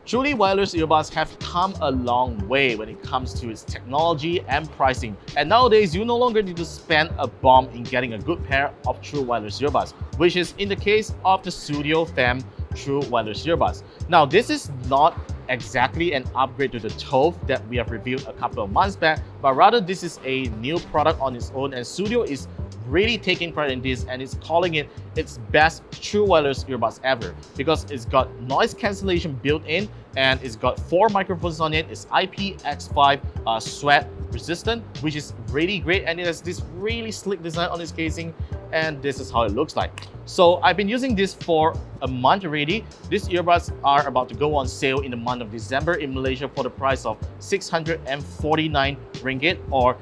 Truly, wireless earbuds have come a long way when it comes to its technology and pricing. And nowadays, you no longer need to spend a bomb in getting a good pair of true wireless earbuds, which is in the case of the Sudio FEM true wireless earbuds. Now, this is not exactly an upgrade to the TOF that we have reviewed a couple of months back, but rather this is a new product on its own, and Sudio is really taking pride in this and it's calling it its best true wireless earbuds ever because it's got noise cancellation built in and it's got 4 microphones on it. It's IPX5 Swede resistant, which is really great, and it has this really slick design on its casing, and this is how it looks like. So I've been using this for a month already. These earbuds are about to go on sale in the month of December in Malaysia for the price of 649 ringgit or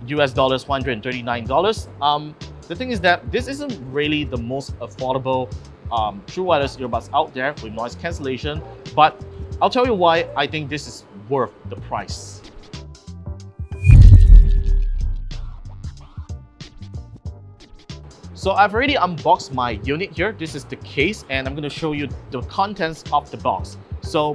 US dollars $139. The thing is that this isn't really the most affordable true wireless earbuds out there with noise cancellation, but I'll tell you why I think this is worth the price. So I've already unboxed my unit here. This is the case, and I'm going to show you the contents of the box. So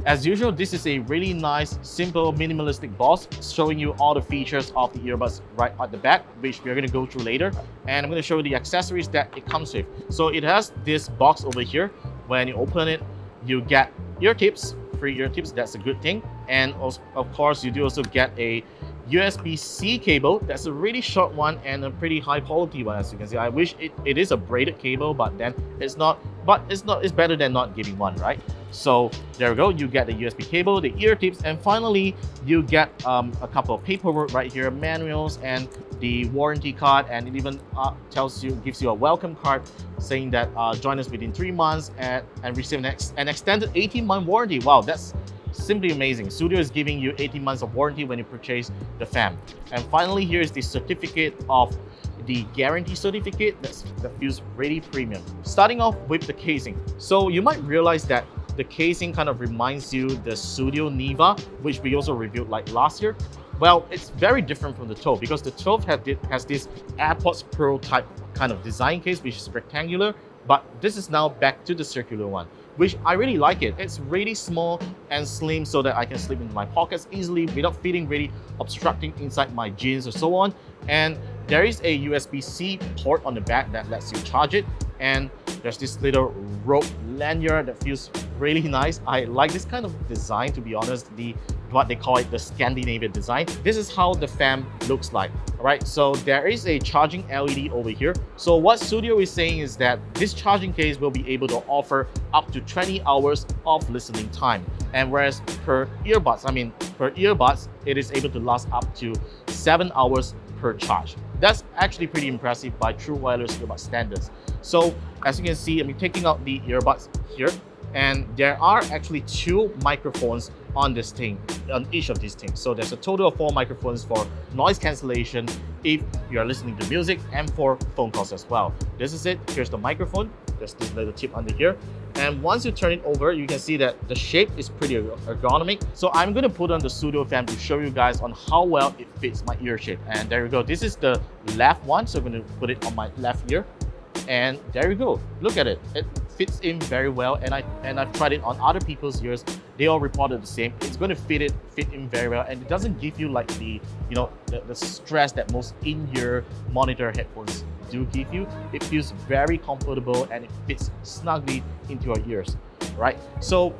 as usual, this is a really nice, simple, minimalistic box showing you all the features of the earbuds right at the back, which we're going to go through later. And I'm going to show you the accessories that it comes with. So it has this box over here. When you open it, you get ear tips, free ear tips. That's a good thing. And also, of course, you do also get a USB-C cable. That's a really short one and a pretty high quality one, as you can see. I wish it is a braided cable, but then it's not. But it's better than not giving one, right? So there we go. You get the USB cable, the ear tips, and finally you get a couple of paperwork right here, manuals and the warranty card, and it even gives you a welcome card saying that join us within 3 months and receive an extended 18-month warranty. Wow, that's simply amazing. Sudio is giving you 18 months of warranty when you purchase the FEM. And finally, here is the certificate of the guarantee certificate that feels really premium. Starting off with the casing. So you might realize that the casing kind of reminds you the Sudio Niva, which we also reviewed like last year. Well, it's very different from the TOF because the TOF has this AirPods Pro type kind of design case, which is rectangular, but this is now back to the circular one, which I really like it. It's really small and slim so that I can slip into my pockets easily without feeling really obstructing inside my jeans or so on. And there is a USB-C port on the back that lets you charge it. And there's this little rope lanyard that feels really nice. I like this kind of design, to be honest, what they call it the Scandinavian design. This is how the FEM looks like. All right, so there is a charging LED over here. So what Sudio is saying is that this charging case will be able to offer up to 20 hours of listening time. And whereas per earbuds, it is able to last up to 7 hours per charge. That's actually pretty impressive by true wireless earbud standards. So as you can see, I'm taking out the earbuds here, and there are actually 2 microphones on this thing, on each of these things. So there's a total of 4 microphones for noise cancellation if you're listening to music and for phone calls as well. This is it. Here's the microphone. There's this little tip under here. And once you turn it over, you can see that the shape is pretty ergonomic. So I'm going to put on the Sudio FEM to show you guys on how well it fits my ear shape. And there we go. This is the left one. So I'm going to put it on my left ear. And there we go. Look at it. It fits in very well. And I've tried it on other people's ears. They all reported the same. It's going to fit in very well. And it doesn't give you like the stress that most in-ear monitor headphones do give you. It feels very comfortable and it fits snugly into your ears, right? So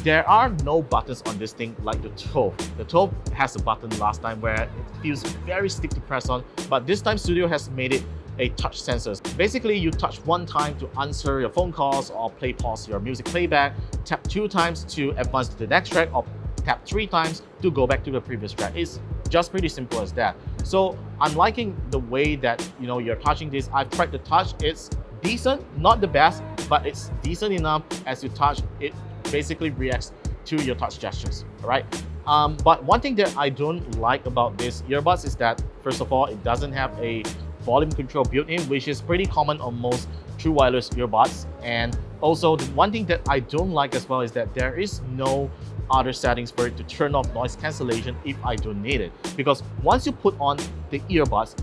there are no buttons on this thing like the TOF. The TOF has a button last time where it feels very stiff to press on, but this time Sudio has made it a touch sensor. Basically, you touch 1 time to answer your phone calls or pause your music playback, tap 2 times to advance to the next track, or tap 3 times to go back to the previous track. It's just pretty simple as that. So I'm liking the way that you're touching this. I've tried to touch. It's decent, not the best, but it's decent enough. As you touch, it basically reacts to your touch gestures, all right? But one thing that I don't like about this earbuds is that, first of all, it doesn't have a volume control built in, which is pretty common on most true wireless earbuds. And also, the one thing that I don't like as well is that there is no other settings for it to turn off noise cancellation if I don't need it. Because once you put on the earbuds,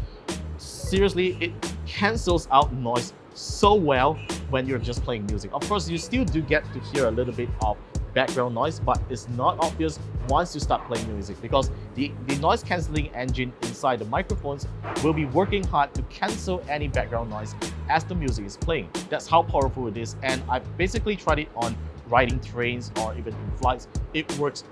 seriously, it cancels out noise so well when you're just playing music. Of course, you still do get to hear a little bit of background noise, but it's not obvious once you start playing music because the noise cancelling engine inside the microphones will be working hard to cancel any background noise as the music is playing. That's how powerful it is, and I basically tried it on riding trains or even in flights. It works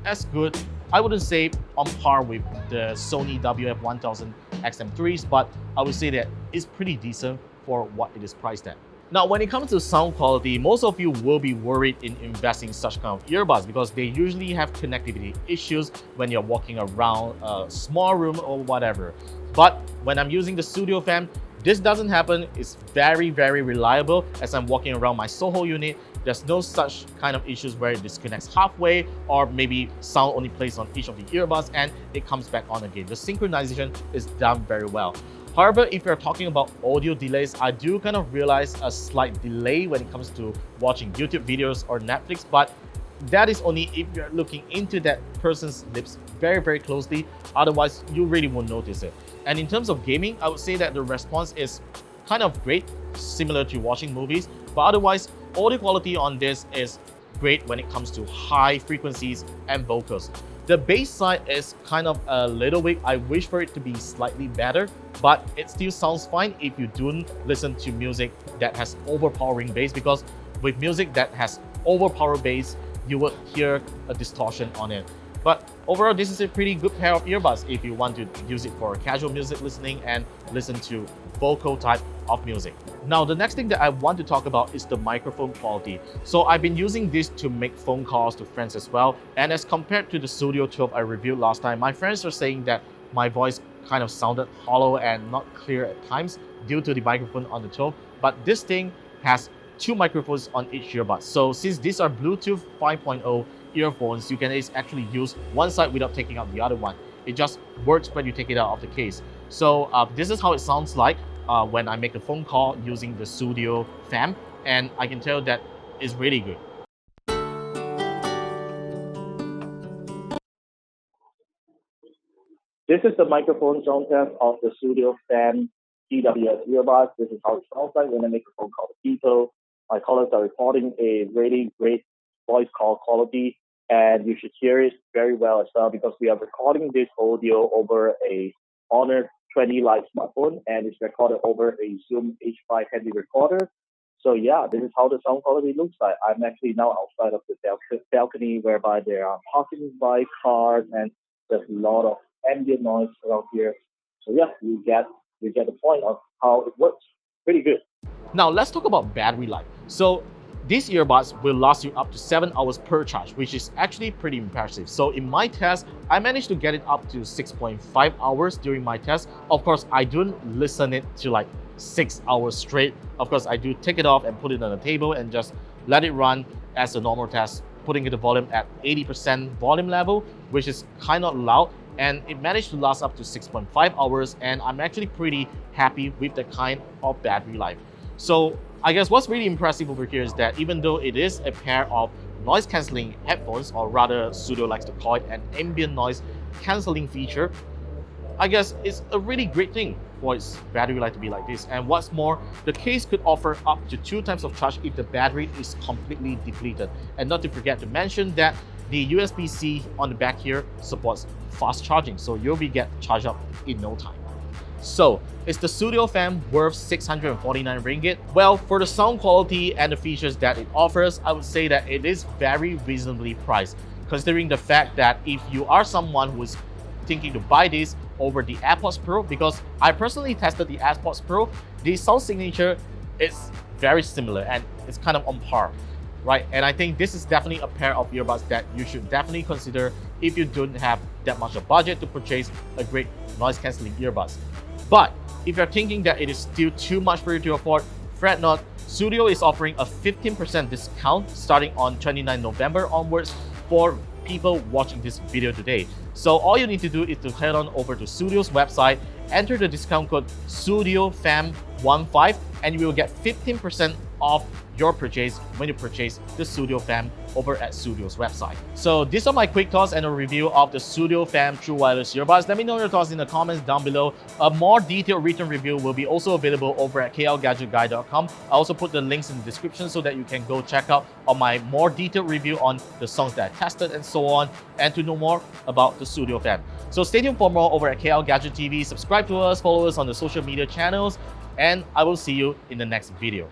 as good. I wouldn't say on par with the Sony WF-1000 XM3s, but I would say that it's pretty decent for what it is priced at. Now, when it comes to sound quality, most of you will be worried in investing in such kind of earbuds because they usually have connectivity issues when you're walking around a small room or whatever. But when I'm using the Sudio FEM, this doesn't happen. It's very, very reliable. As I'm walking around my Soho unit, there's no such kind of issues where it disconnects halfway or maybe sound only plays on each of the earbuds and it comes back on again. The synchronization is done very well. However, if you're talking about audio delays, I do kind of realize a slight delay when it comes to watching YouTube videos or Netflix, but that is only if you're looking into that person's lips very, very closely. Otherwise, you really won't notice it. And in terms of gaming, I would say that the response is kind of great, similar to watching movies, but otherwise, audio quality on this is great when it comes to high frequencies and vocals. The bass side is kind of a little weak. I wish for it to be slightly better, but it still sounds fine if you don't listen to music that has overpowering bass, because with music that has overpowered bass, you would hear a distortion on it. But overall, this is a pretty good pair of earbuds if you want to use it for casual music listening and listen to vocal type of music. Now, the next thing that I want to talk about is the microphone quality. So I've been using this to make phone calls to friends as well. And as compared to the Sudio 12 I reviewed last time, my friends are saying that my voice kind of sounded hollow and not clear at times due to the microphone on the 12. But this thing has two microphones on each earbud. So since these are Bluetooth 5.0 earphones, you can actually use one side without taking out the other one. It just works when you take it out of the case. So this is how it sounds like when I make a phone call using the Sudio FEM, and I can tell that it's really good. This is the microphone sound test of the Sudio FEM TWS earbuds. This is how it sounds like when I make a phone call to people. My callers are recording a really great voice call quality, and you should hear it very well as well because we are recording this audio over a Honor 20 Lite smartphone, and it's recorded over a Zoom H5 handy recorder. So yeah, this is how the sound quality looks like. I'm actually now outside of the balcony whereby there are passing by cars and there's a lot of ambient noise around here. So yeah, you get the point of how it works. Pretty good. Now let's talk about battery life. So these earbuds will last you up to 7 hours per charge, which is actually pretty impressive. So in my test, I managed to get it up to 6.5 hours during my test. Of course, I don't listen it to like 6 hours straight. Of course, I do take it off and put it on the table and just let it run as a normal test, putting the volume at 80% volume level, which is kind of loud. And it managed to last up to 6.5 hours, and I'm actually pretty happy with the kind of battery life. So I guess what's really impressive over here is that even though it is a pair of noise cancelling headphones, or rather Sudio likes to call it an ambient noise cancelling feature, I guess it's a really great thing for its battery life to be like this. And what's more, the case could offer up to 2 times of charge if the battery is completely depleted. And not to forget to mention that the USB-C on the back here supports fast charging, so you'll be get charged up in no time. So, is the Sudio FEM worth 649 ringgit? Well, for the sound quality and the features that it offers, I would say that it is very reasonably priced, considering the fact that if you are someone who is thinking to buy this over the AirPods Pro, because I personally tested the AirPods Pro, the sound signature is very similar and it's kind of on par, right? And I think this is definitely a pair of earbuds that you should definitely consider if you don't have that much of budget to purchase a great noise cancelling earbuds. But if you're thinking that it is still too much for you to afford, fret not. Sudio is offering a 15% discount starting on 29 November onwards for people watching this video today. So all you need to do is to head on over to Sudio's website, enter the discount code SUDIOFEM15, and you will get 15% off your purchase when you purchase the Sudio FEM over at Sudio's website. So these are my quick thoughts and a review of the Sudio FEM True Wireless Earbuds. Let me know your thoughts in the comments down below. A more detailed written review will be also available over at KLGadgetGuide.com. I also put the links in the description so that you can go check out on my more detailed review on the songs that I tested and so on, and to know more about the Sudio FEM. So stay tuned for more over at KLGadgetTV. Subscribe to us, follow us on the social media channels, and I will see you in the next video.